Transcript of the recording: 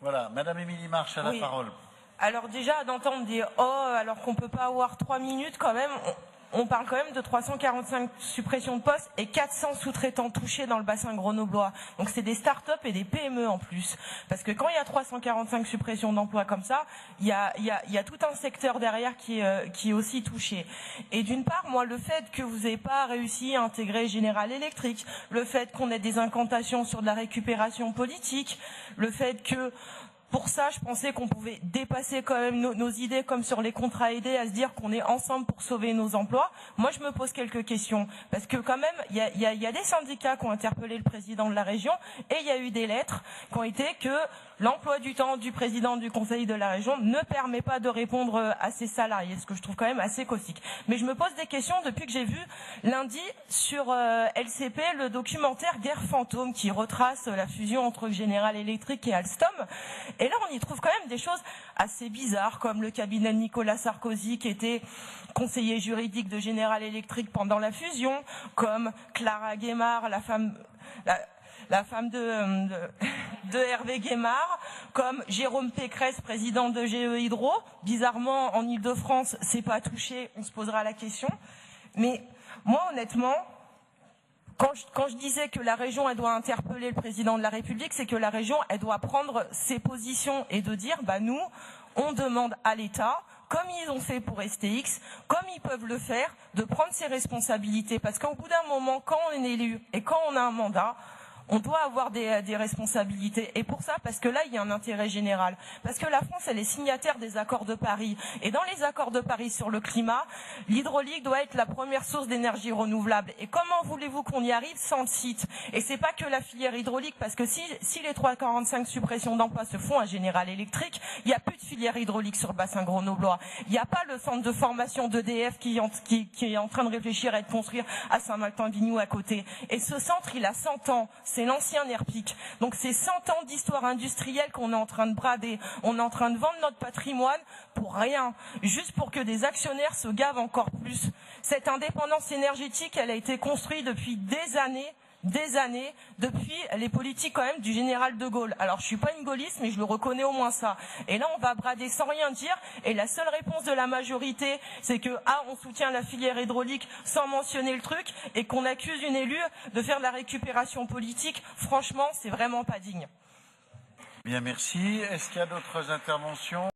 Voilà, Madame Émilie Marche a la parole. Alors déjà, d'entendre dire « Oh, alors qu'on ne peut pas avoir 3 minutes quand même », on parle quand même de 345 suppressions de postes et 400 sous-traitants touchés dans le bassin grenoblois. Donc c'est des start-up et des PME en plus. Parce que quand il y a 345 suppressions d'emplois comme ça, il y a tout un secteur derrière qui est aussi touché. Et d'une part, moi, le fait que vous n'ayez pas réussi à intégrer General Electric, le fait qu'on ait des incantations sur de la récupération politique, le fait que pour ça, je pensais qu'on pouvait dépasser quand même nos idées comme sur les contrats aidés, à se dire qu'on est ensemble pour sauver nos emplois. Moi, je me pose quelques questions. Parce que quand même, il y a des syndicats qui ont interpellé le président de la région et il y a eu des lettres qui ont été que l'emploi du temps du président du conseil de la région ne permet pas de répondre à ses salariés, ce que je trouve quand même assez caustique. Mais je me pose des questions depuis que j'ai vu lundi sur LCP le documentaire Guerre fantôme qui retrace la fusion entre General Electric et Alstom. Et là, on y trouve quand même des choses assez bizarres, comme le cabinet de Nicolas Sarkozy, qui était conseiller juridique de General Electric pendant la fusion, comme Clara Guémard, la femme de Hervé Guémard, comme Jérôme Pécresse, président de GE Hydro. Bizarrement, en Ile-de-France, c'est pas touché, on se posera la question. Mais moi, honnêtement, quand je disais que la région, elle doit interpeller le président de la République, c'est que la région, elle doit prendre ses positions et de dire, bah nous, on demande à l'État, comme ils ont fait pour STX, comme ils peuvent le faire, de prendre ses responsabilités. Parce qu'au bout d'un moment, quand on est élu et quand on a un mandat, on doit avoir des responsabilités. Et pour ça, parce que là, il y a un intérêt général. Parce que la France, elle est signataire des accords de Paris. Et dans les accords de Paris sur le climat, l'hydraulique doit être la première source d'énergie renouvelable. Et comment voulez-vous qu'on y arrive sans le site? Et c'est pas que la filière hydraulique, parce que si les 345 suppressions d'emplois se font à General Electric, il n'y a plus de filière hydraulique sur le bassin grenoblois. Il n'y a pas le centre de formation d'EDF qui est en train de réfléchir à être construit à Saint-Martin-Vignoux à côté. Et ce centre, il a 100 ans. C'est l'ancien ERPIC. Donc c'est 100 ans d'histoire industrielle qu'on est en train de brader. On est en train de vendre notre patrimoine pour rien. Juste pour que des actionnaires se gavent encore plus. Cette indépendance énergétique, elle a été construite depuis des années, depuis les politiques quand même du général de Gaulle. Alors je suis pas une gaulliste, mais je le reconnais au moins ça. Et là on va brader sans rien dire, et la seule réponse de la majorité, c'est que on soutient la filière hydraulique sans mentionner le truc, et qu'on accuse une élue de faire de la récupération politique. Franchement, c'est vraiment pas digne. Bien, merci. Est-ce qu'il y a d'autres interventions?